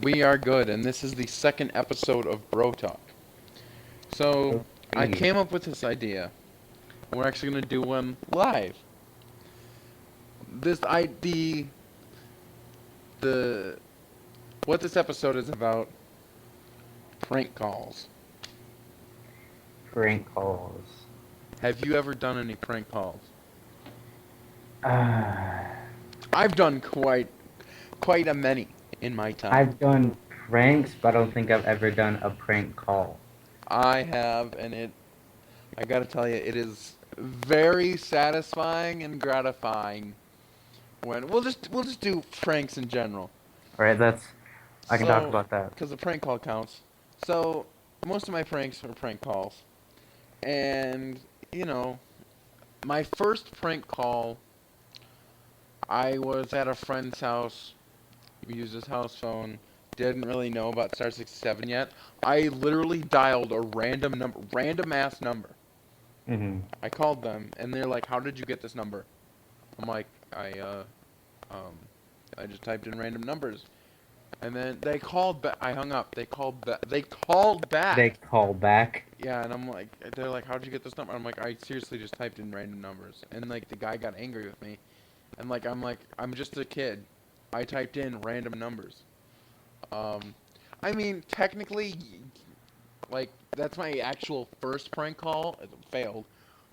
We are good, and this is the second episode of Bro Talk. So, I Okay. came up with this idea. We're actually going to do one live. This the what this episode is about prank calls. Prank calls. Have you ever done any prank calls? Uh, I've done quite a many in my time. I've done pranks, but I don't think I've ever done a prank call. I have, and I got to tell you, it is very satisfying and gratifying when we'll just do pranks in general. Alright, I can talk So, about that. because the prank call counts. So, most of my pranks are prank calls. And, you know, my first prank call, I was at a friend's house, used his house phone, didn't really know about Star 67 yet. I literally dialed a random ass number. Hmm. I called them, and they're like, "How did you get this number?" I'm like, um, I just typed in random numbers. And then they called back. I hung up. They called back. They called They back. call back. Yeah, and I'm like, they're like, how'd you get this number? I'm like, I seriously just typed in random numbers. And like, the guy got angry with me. And like, I'm just a kid. I typed in random numbers. Um, I mean, technically, like, that's my actual first prank call. It failed.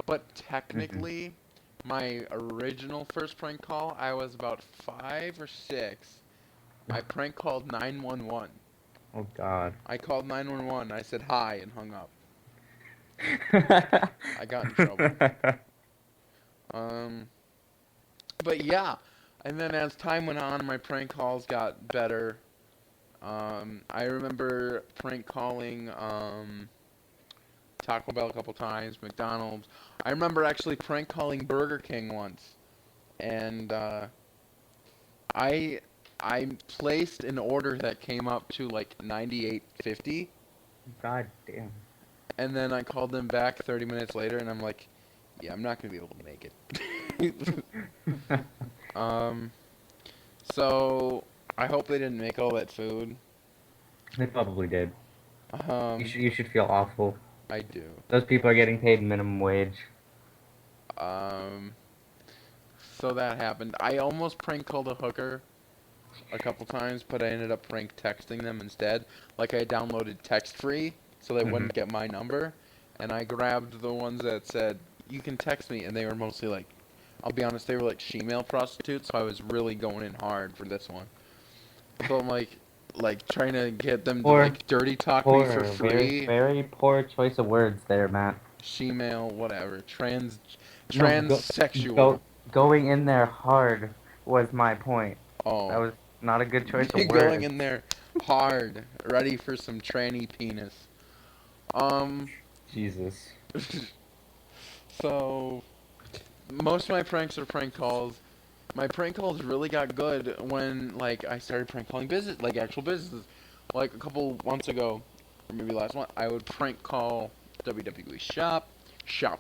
But Hmm. technically, my original first prank call, I was about 5 or 6. I prank called 911. Oh God. I called 911. I said hi and hung up. I got in trouble. Um, but yeah, and then as time went on, my prank calls got better. I remember prank calling Taco Bell a couple times, McDonald's. I remember actually prank calling Burger King once, and I I placed an order that came up to like 98.50, God damn. and then I called them back 30 minutes later, and I'm like, yeah, I'm not gonna be able to make it. um, so I hope they didn't make all that food. They probably did. You Um, should you should feel awful. I do. Those people are getting paid minimum wage. Um, so that happened. I almost prank called a hooker a couple times, but I ended up prank texting them instead. Like I downloaded text free so they Hmm. wouldn't get my number, and I grabbed the ones that said you can text me, and they were mostly like, I'll be honest, they were like shemale prostitutes. So I was really going in hard for this one. So I'm like trying to get them to Poor, like dirty talk me for poor, very, free. very poor choice of words there, Matt. Shemale, whatever, No, transsexual. going in there hard was my point. That Oh, was not a good choice of going words. in there hard, ready for some tranny penis. Um, Jesus. so most of my pranks are prank calls. My prank calls really got good when like I started prank calling business, like actual businesses. Like a couple months ago, or maybe last month, I would prank call WWE Shop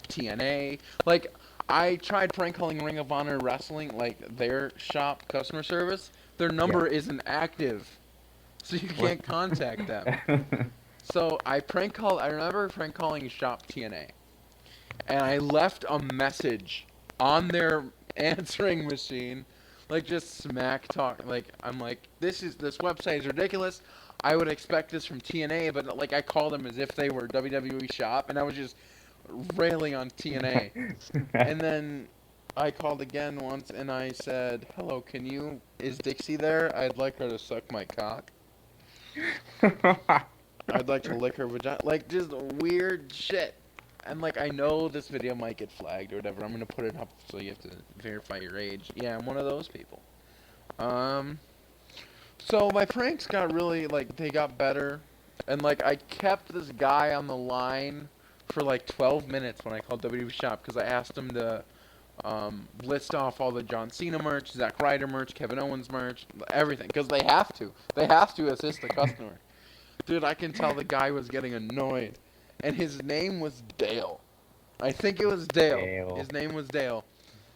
TNA. Like I tried prank calling Ring of Honor Wrestling, like their shop customer service. Their Yeah. number isn't active, so you What? can't contact them. So I prank called. I remember prank calling Shop TNA, and I left a message on their answering machine, like just smack talk. Like I'm like, this website is ridiculous. I would expect this from TNA, but like I called them as if they were WWE Shop, and I was just railing on TNA. And then I called again once, and I said, "Hello, is Dixie there? I'd like her to suck my cock. I'd like to lick her vagina." Like just weird shit. And like I know this video might get flagged or whatever. I'm gonna put it up so you have to verify your age. Yeah, I'm one of those people. Um, so my pranks got really like they got better, and like I kept this guy on the line for like 12 minutes when I called WWE Shop because I asked him to list off all the John Cena merch, Zack Ryder merch, Kevin Owens merch, everything because they have to. They have to assist the customer. Dude, I can tell the guy was getting annoyed. And his name was Dale. I think it was Dale. Dale. His name was Dale.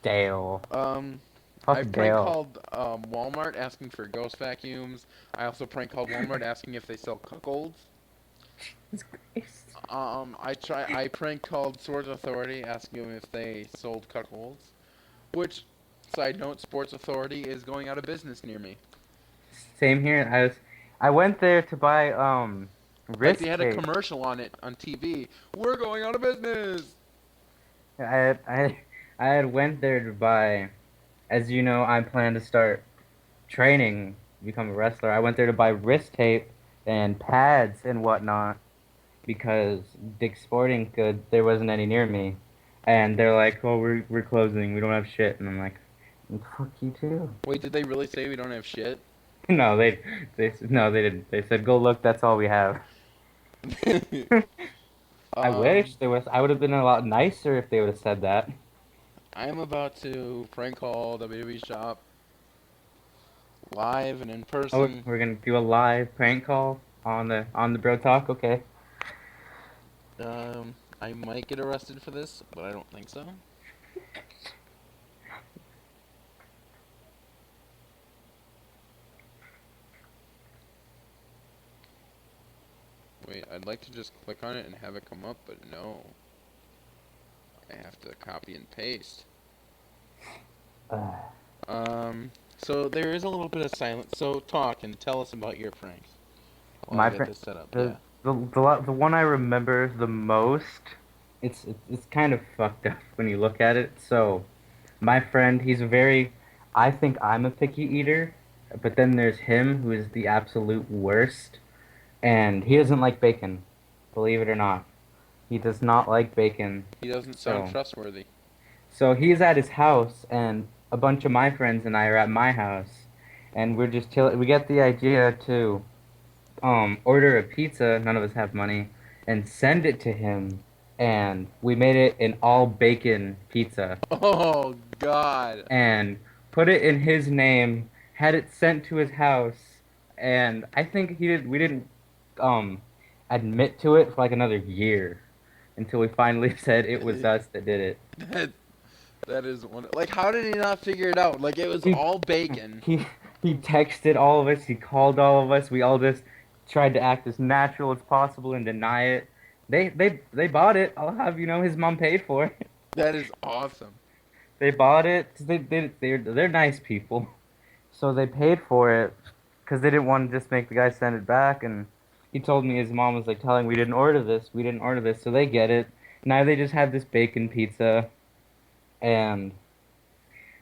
Dale. Um, I Fuck prank Dale. called Walmart asking for ghost vacuums. I also prank called Walmart asking if they sell cuckolds. Jesus Christ. I prank called Swords Authority asking them if they sold cuckolds. Which, side note, Sports Authority is going out of business near me. Same here. I went there to buy Like they wrist had a tape. commercial on it on TV. We're going out of business. I had, I I had went there to buy. As you know, I plan to start training, become a wrestler. I went there to buy wrist tape and pads and whatnot because Dick's Sporting Goods there wasn't any near me, and they're like, "Oh, we're closing. We don't have shit." And I'm like, "Fuck you too." Wait, did they really say we don't have shit? No, no, they didn't. They said, "Go look. That's all we have." I um, wish there was. I would have been a lot nicer if they would have said that. I'm about to prank call WWE shop live and in Oh, person. we're gonna do a live prank call on the Bro Talk. Okay. I might get arrested for this, but I don't think so. Wait, I'd like to just click on it and have it come up, but no. I have to copy and paste. Uh, So there is a little bit of silence. So talk and tell us about your pranks while I my get friend, this set up. the Yeah. the one I remember the most. It's kind of fucked up when you look at it. So my friend, he's a very. I think I'm a picky eater, but then there's him who is the absolute worst, and he doesn't like bacon. Believe it or not, he does not like bacon. He doesn't sound So. trustworthy. So he's at his house, and a bunch of my friends and I are at my house, and we're just chilling. We get the idea to order a pizza. None of us have money, and send it to him. And we made it an all bacon pizza, Oh God. and put it in his name. Had it sent to his house, and I think he did. We didn't um admit to it for like another year until we finally said it was us that did it. that that is one. Like, how did he not figure it out? Like, it was He all bacon. he he texted all of us. He called all of us. We all just tried to act as natural as possible and deny it. They bought it. I'll have his mom paid for it. That is awesome. They bought it 'cause they're nice people. So they paid for it because they didn't want to just make the guy send it back. And he told me his mom was like telling we didn't order this. We didn't order this. So they get it. Now they just have this bacon pizza and.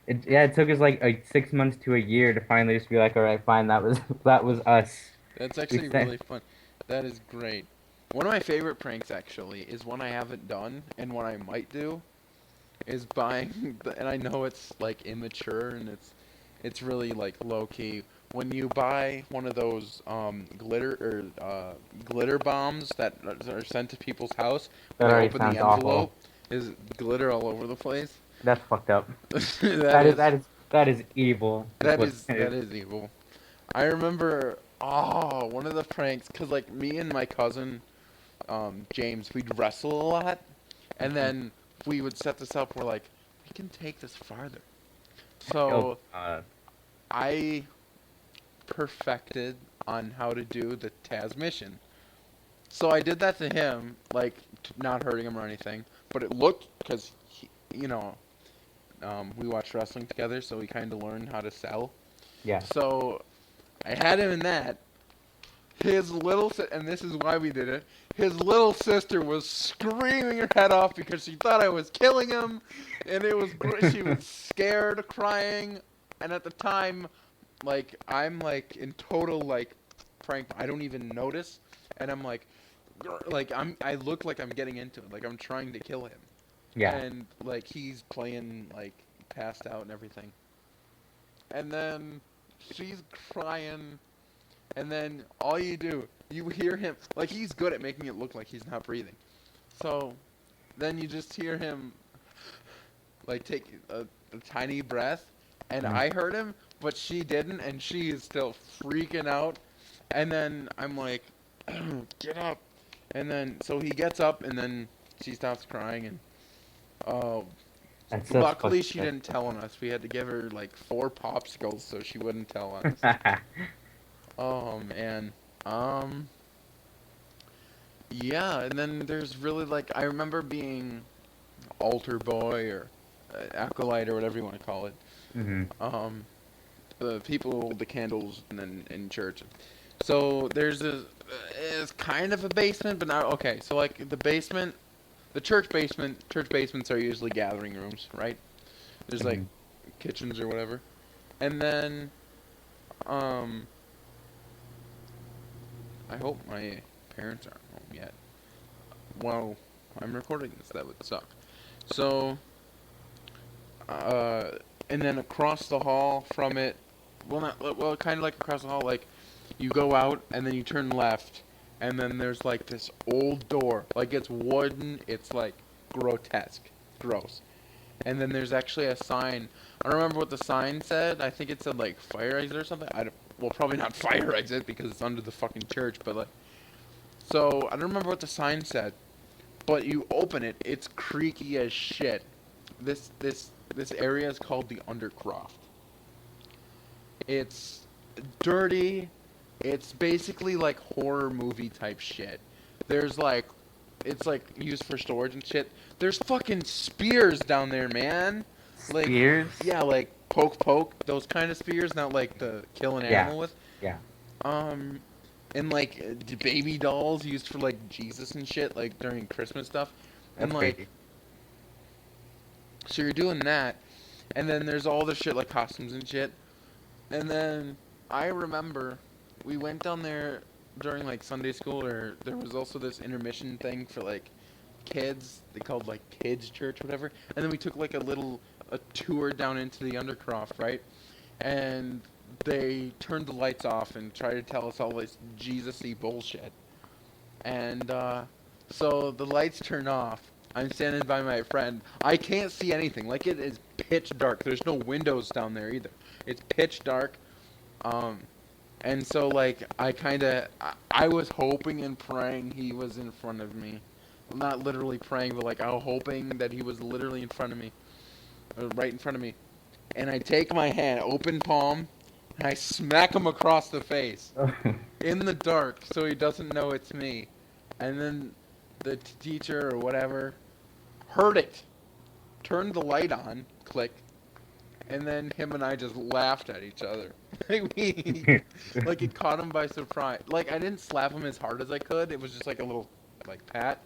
It took us like 6 months to a year to finally just be like, all right, fine, that was us. That's We actually said, really fun. That is great. One of my favorite pranks actually is one I haven't done and one I might do is buying and I know it's like immature and it's really like low key. When you buy one of those glitter bombs that are sent to people's house, that when they already open the sounds awful. envelope, is glitter all over the place. That's fucked up. that That is is that is that is evil. Is that what is it that is. is evil. I remember one of the pranks cuz like me and my cousin James we'd wrestle a lot and then we would set this up we're like we can take this farther. Oh, So I perfected on how to do the Taz mission. So I did that to him, like not hurting him or anything, but it looked because we watched wrestling together, so we kind of learned how to sell. yeah, So I had him in that. And this is why we did it. His little sister was screaming her head off because she thought I was killing him, and she was scared, crying, and at the time, like I'm like in total like prank. I don't even notice, and I'm like I look like I'm getting into it, like I'm trying to kill him, yeah, and like he's playing like passed out and everything, and then she's crying and then all you hear him, like he's good at making it look like he's not breathing. So then you just hear him, like take a tiny breath, and mm, I heard him, but she didn't, and she is still freaking out. And then I'm like, get up. And then, so he gets up, and then she stops crying, and oh, That's such Luckily, fucking she didn't tell on us. We had to give her like 4 popsicles so she wouldn't tell on us. shit. Oh man. Um. Yeah, and then there's really like I remember being altar boy or acolyte or whatever you want to call it. Mhm. Um, the people hold the candles and then in church. So there's a it's kind of a basement, but not okay. So like the basement, the church basement, church basements are usually gathering rooms, right? There's like Mhm. kitchens or whatever, and then um, I hope my parents aren't home yet. Well, I'm recording this. That would suck. So uh, and then across the hall from it, well, not well, kind of like across the hall, like you go out and then you turn left, and then there's like this old door, like it's wooden, it's like grotesque, gross, and then there's actually a sign. I don't remember what the sign said. I think it said like fire exit or something. I don't, well, probably not fire exit because it's under the fucking church, but like, so I don't remember what the sign said, but you open it, it's creaky as shit. This area is called the Undercroft. It's dirty. It's basically like horror movie type shit. There's like it's like used for storage and shit. There's fucking spears down there, man. Like Spears? yeah, like poke, those kind of spears, not like the kill an Yeah. animal with. Yeah. Um and like baby dolls used for like Jesus and shit, like during Christmas stuff. And That's like crazy. so you're doing that, and then there's all the shit like costumes and shit. And then I remember we went down there during like Sunday school, or there was also this intermission thing for like kids. They called like kids church, whatever. And then we took like a tour down into the Undercroft, right? And they turned the lights off and tried to tell us all this Jesus-y bullshit. And so the lights turn off. I'm standing by my friend. I can't see anything. Like it is pitch dark. There's no windows down there either. It's pitch dark. Um, and so like I was hoping and praying he was in front of me. Not literally praying, but like I was hoping that he was literally in front of me, or right in front of me. And I take my hand, open palm, and I smack him across the face in the dark so he doesn't know it's me. And then the teacher or whatever heard it, turned the light on, click, and then him and I just laughed at each other. Like it caught him by surprise. Like I didn't slap him as hard as I could. It was just like a little like pat,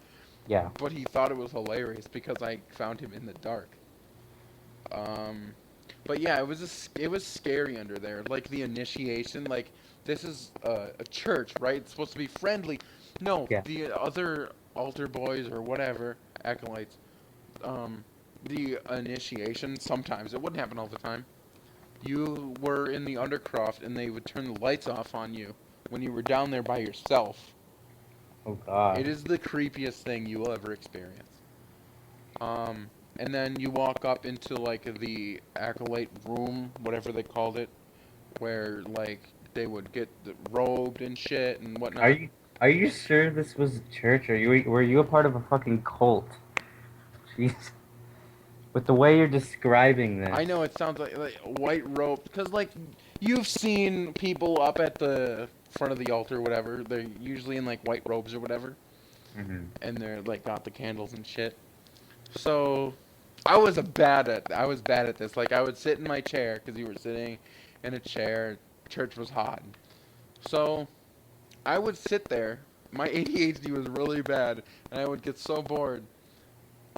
Yeah. but he thought it was hilarious because I found him in the dark. Um, but yeah, it was scary under there. Like the initiation, like this is a church, right? It's supposed to be friendly. No, Yeah. the other altar boys or whatever acolytes, um, the initiation sometimes it wouldn't happen all the time. You were in the Undercroft and they would turn the lights off on you when you were down there by yourself. Oh God. It is the creepiest thing you will ever experience. Um, and then you walk up into like the acolyte room, whatever they called it, where like they would get robed and shit and Are whatnot. you are you sure this was a church? Or you were you a part of a fucking cult? Jeez. With the way you're describing this. I know it sounds like white robe because like you've seen people up at the front of the altar, or whatever. They're usually in like white robes or whatever, Mhm. and they're like got the candles and shit. So I was bad at this. Like I would sit in my chair because you were sitting in a chair. Church was hot, so I would sit there. My ADHD was really bad, and I would get so bored.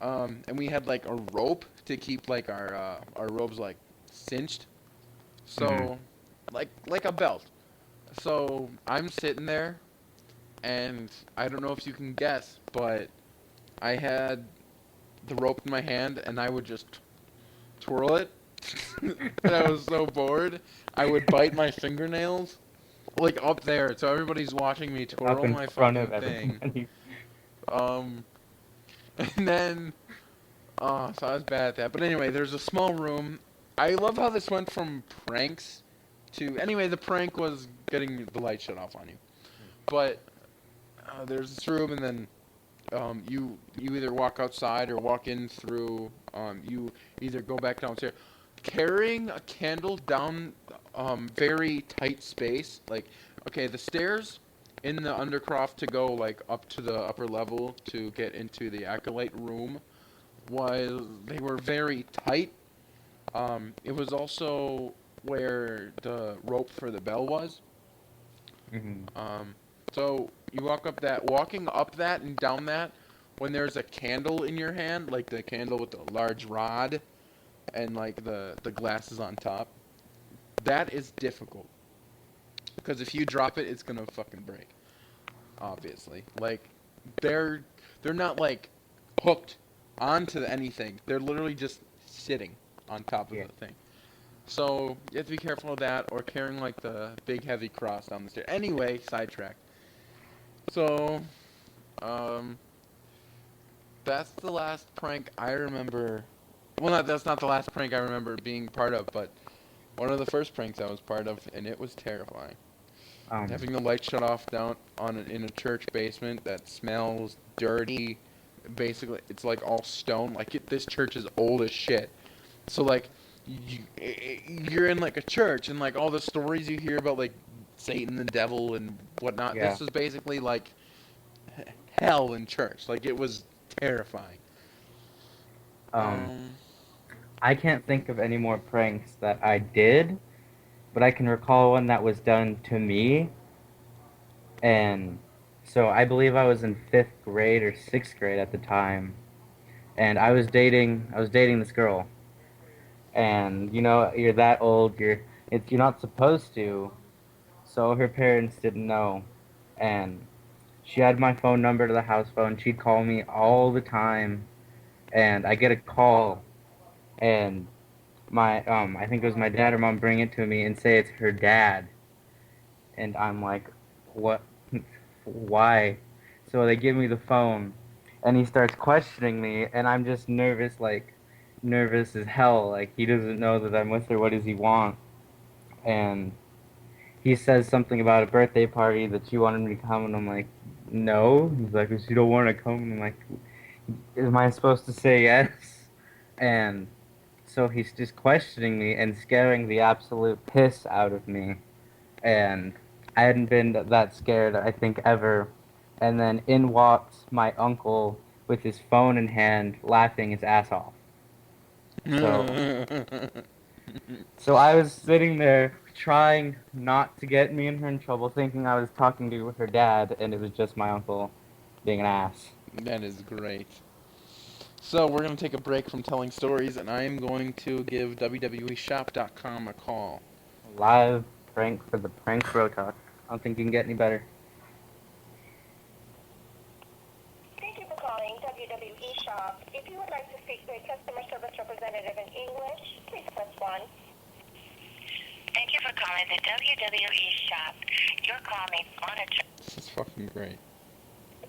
And we had like a rope to keep like our robes like cinched, Mhm. so like a belt. So I'm sitting there, and I don't know if you can guess, but I had the rope in my hand, and I would just twirl it. And I was so bored, I would bite my fingernails like up there, so everybody's watching me Up twirl in my front of fucking thing. everybody. Um, and then, so I was bad at that. But anyway, there's a small room. I love how this went from pranks to anyway. The prank was getting the light shut off on you, but there's this room, and then you either walk outside or walk in through You either go back downstairs. Carrying a candle down very tight space, like, okay, the stairs in the undercroft to go like up to the upper level to get into the acolyte room was they were very tight. It was also where the rope for the bell was. Hmm. Um, so you walking up that and down that, when there's a candle in your hand, like the candle with the large rod and like the glasses on top, that is difficult because if you drop it, it's gonna fucking break. Obviously, like they're they're not like hooked onto anything. They're literally just sitting on top of Yeah. the thing. So you have to be careful of that, or carrying like the big heavy cross down the stairs. Anyway, sidetrack. So, um, that's the last prank I remember. Well, that's not the last prank I remember being part of, but one of the first pranks I was part of, and it was terrifying. Um. Having the light shut off down in a church basement that smells dirty. Basically, it's like all stone. Like this church is old as shit. So like, you're in like a church, and like all the stories you hear about like Satan, the devil, and whatnot. Yeah. This is basically like hell in church. Like it was terrifying. Um. Um, I can't think of any more pranks that I did, but I can recall one that was done to me. And so I believe I was in fifth grade or sixth grade at the time, and I was dating this girl, and you're that old, you're not supposed to, so her parents didn't know, and she had my phone number to the house phone. She'd call me all the time, and I get a call, and my I think it was my dad or mom bring it to me and say it's her dad, and I'm like, what? Why? So they give me the phone, and he starts questioning me, and I'm just nervous, like nervous as hell. Like he doesn't know that I'm with her. What does he want? And he says something about a birthday party that she wanted me to come, and I'm like, no. He's like, if you don't want to come, and I'm like, am I supposed to say yes? And so he's just questioning me and scaring the absolute piss out of me. And I hadn't been that scared, I think, ever. And then in walks my uncle with his phone in hand, laughing his ass off. So, so I was sitting there trying not to get me and her in trouble, thinking I was talking to her dad, and it was just my uncle being an ass. that is great. So we're gonna take a break from telling stories, and I am going to give WWEshop.com a call. Live prank for the prank bro talk. I don't think you can get any better. Thank you for calling WWE Shop. If you would like to speak to a customer service representative in English, please press 1. Thank you for calling the WWE Shop. Your call may be monitored. This is fucking great.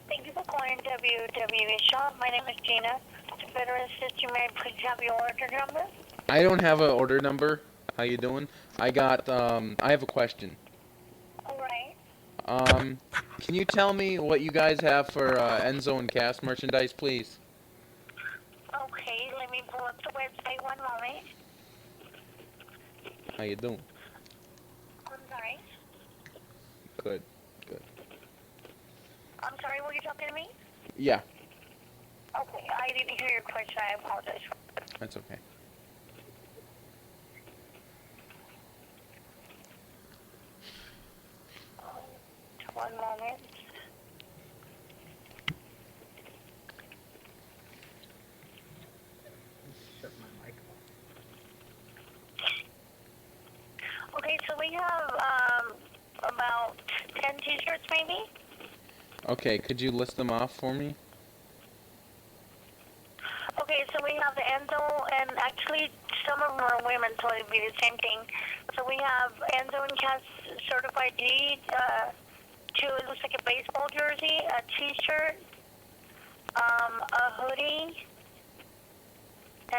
Thank you for calling WWE Shop. My name is Gina. To better assist you, may I please have your order number? I don't have an order number. How you doing? I have a question. All right. Um, can you tell me what you guys have for Enzo and Cast merchandise, please? Okay, let me pull up the website one moment. How you doing? I'm sorry. Good, good. I'm sorry, were you talking to me? Yeah, Okay, I didn't hear your question. I apologize. that's okay. One moment. Shut my mic Okay, so we have about 10 t-shirts maybe. Okay, could you list them off for me? Okay, so we have the Enzo, and actually some of them are women, so it'd be the same thing. So we have Enzo and Cass certified G, two, it looks like a baseball jersey, a t-shirt, a hoodie,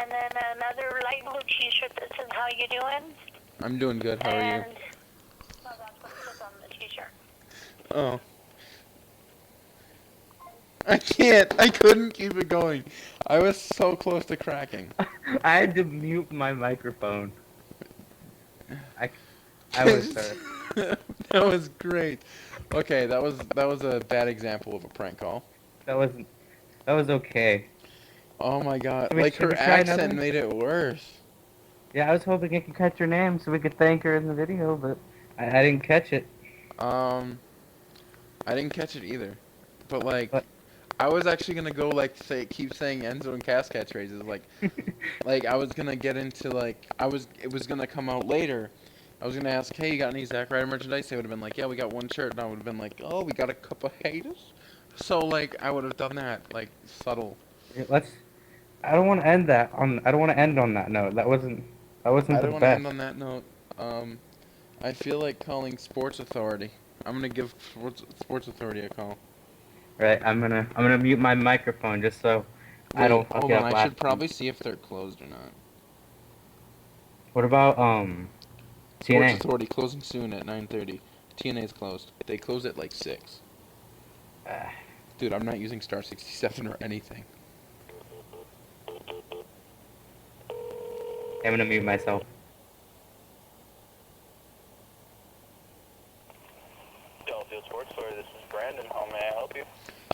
and then another light blue t-shirt that says, how you doing? I'm doing good. How are you? And, well, that's what it says on the t-shirt. Oh, I can't. I couldn't keep it going. I was so close to cracking. I had to mute my microphone. I, I was sorry. That was great. Okay, that was a bad example of a prank call. That wasn't. That was okay. Oh my god, Should we, like should her we try accent another? made it worse. Yeah, I was hoping I could catch her name so we could thank her in the video, but I didn't catch it. Um, I didn't catch it either. But But like, I was actually gonna go like keep saying Enzo and Cass catchphrases. Like I was gonna get into like it was gonna come out later. I was gonna ask, hey, you got any Zack Ryder merchandise? They would have been like, yeah, we got one shirt, and I would have been like, oh, we got a couple haters. So like, I would have done that, like subtle. let's. I don't want to end that on. I don't want to end on that note. That wasn't. That wasn't I the don't want to end best. on that note. I feel like calling Sports Authority. I'm gonna give Sports Authority a call. Right. I'm gonna mute my microphone just so I Wait, don't fuck hold it on. up I last should time. probably see if they're closed or not. What about Sports TNA? Authority closing soon at 9:30. TNA's closed. They close at like 6. Dude, I'm not using Star 67 or anything. I'm gonna mute myself. Delafield Sports Store, this is Brandon. How may I help you?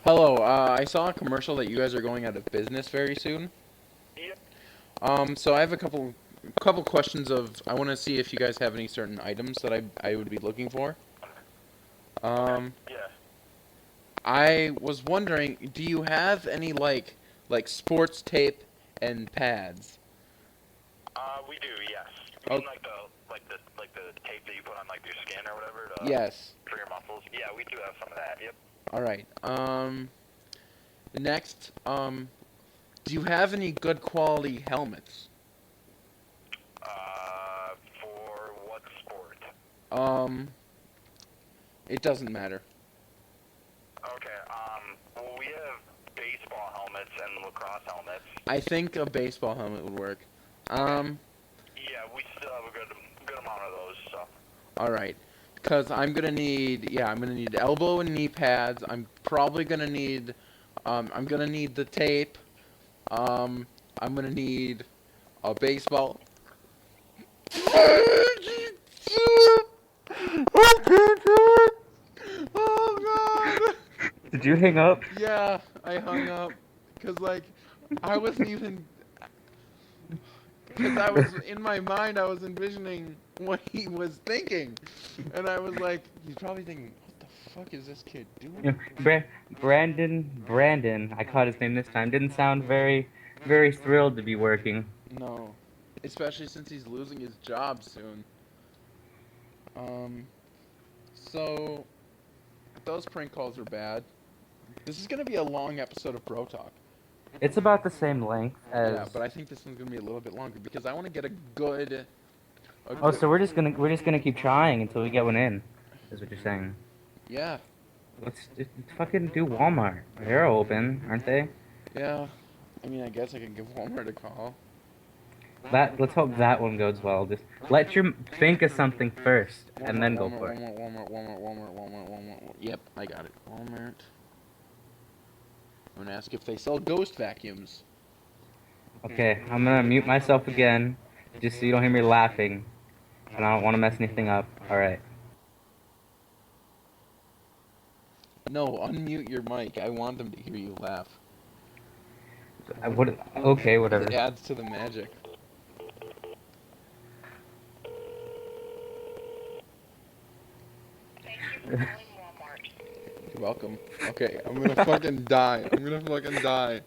Hello, I saw a commercial that you guys are going out of business very soon. Yep. So I have a couple questions I want to see if you guys have any certain items that I would be looking for. Yeah. I was wondering, do you have any like sports tape and pads? We do, yes. You Oh, mean like the tape that you put on like your skin or whatever yes. for your muscles? Yeah, we do have some of that. Yep. All right. Next, do you have any good quality helmets? For what sport? Um, it doesn't matter. Okay. Well, we have baseball helmets and lacrosse helmets. I think a baseball helmet would work. Yeah, we still have a good amount of those. So. All right. Because I'm gonna need, I'm gonna need elbow and knee pads. I'm gonna need the tape. I'm gonna need a baseball. I can't do it. Oh God. Did you hang up? Yeah, I hung up. Cause like, I wasn't even. Because I was in my mind, I was envisioning what he was thinking, and I was like, he's probably thinking, what the fuck is this kid doing? You know, Brandon. I caught his name this time. Didn't sound very thrilled to be working. No, especially since he's losing his job soon. Um, so those prank calls are bad. This is gonna be a long episode of Bro Talk. It's about the same length Yeah, as. but I think this one's gonna be a little bit longer because I want to get a good. Oh, so we're just gonna keep trying until we get one in. Is what you're saying? Yeah, Let's just fucking do Walmart. They're open, aren't they? yeah. I mean, I guess I can give Walmart a call. Let's hope that one goes well. Just let your think of something first and then go Walmart, for it. Walmart. Yep, I got it. Walmart. I'm gonna ask if they sell ghost vacuums. Okay, I'm gonna mute myself again, just so you don't hear me laughing, and I don't want to mess anything up. All right. No, unmute your mic. I want them to hear you laugh. Okay, whatever. It adds to the magic. Thank you for calling Walmart. You're welcome. Okay, I'm gonna fucking die. I'm gonna fucking die.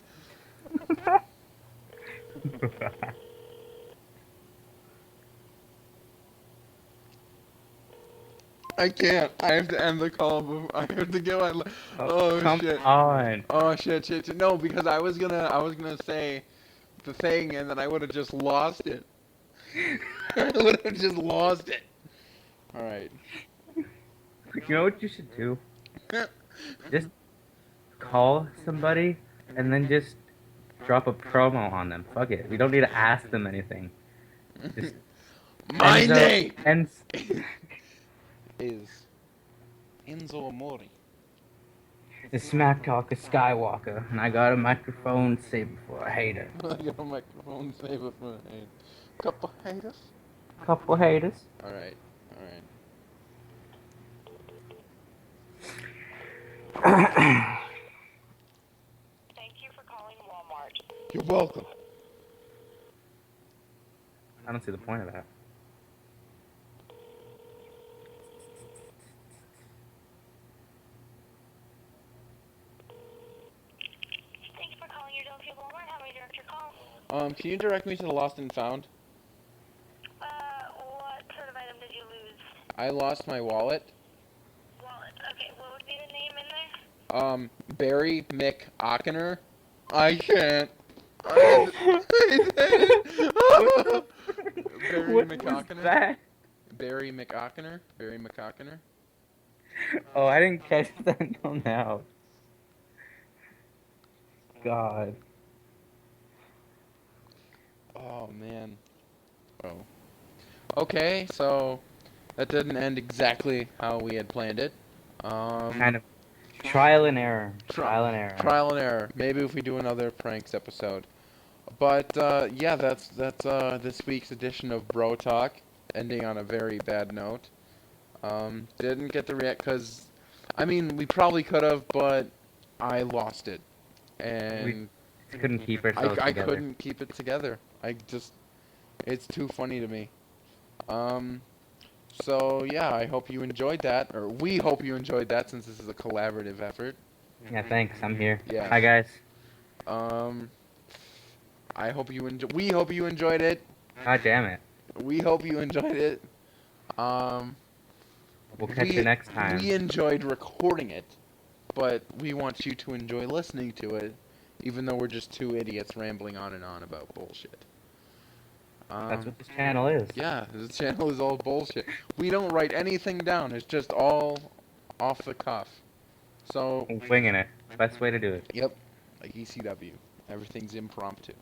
I can't. I have to end the call. I have to get my. Oh Come shit. on. Oh shit. No, because I was gonna say the thing, and then I would have just lost it. I would have just lost it. All right. You know what you should do? Just call somebody and then just drop a promo on them. Fuck it. We don't need to ask them anything. Just My Enzo, name Enz, is Enzo Amore. The smack talk is Skywalker, and I got a microphone to say before I hate her. I got a microphone save it for a couple haters. Couple haters. Alright, alright. Thank you for calling Walmart. You're welcome. I don't see the point of that. Thank you for calling your Delafield Walmart. How may I direct your call? Can you direct me to the lost and found? What sort of item did you lose? I lost my wallet. Wallet. Okay, what would be the name in there? Barry McOckener. I can't. I Barry What was McOckener. that? Barry McOckener. Barry McOckener. Oh, I didn't catch that until now. God. Oh man. Oh. Okay, so that didn't end exactly how we had planned it. Kind of trial and error. Trial and error. Trial and error. Maybe if we do another pranks episode. But yeah, that's this week's edition of Bro Talk, ending on a very bad note. Didn't get the react because, I mean, we probably could have, but I lost it, and We couldn't keep ourselves I together. couldn't keep it together. It's too funny to me. So yeah, I hope you enjoyed that, or we hope you enjoyed that, since this is a collaborative effort. Yeah, thanks. I'm here. Yeah. Hi, guys. I hope you we hope you enjoyed it. God damn it. We hope you enjoyed it. We'll catch you next time. We enjoyed recording it, but we want you to enjoy listening to it, even though we're just two idiots rambling on and on about bullshit. That's what this channel is. Yeah, this channel is all bullshit. We don't write anything down. It's just all off the cuff. So, Winging it. Best way to do it. yep, like ECW. Everything's impromptu.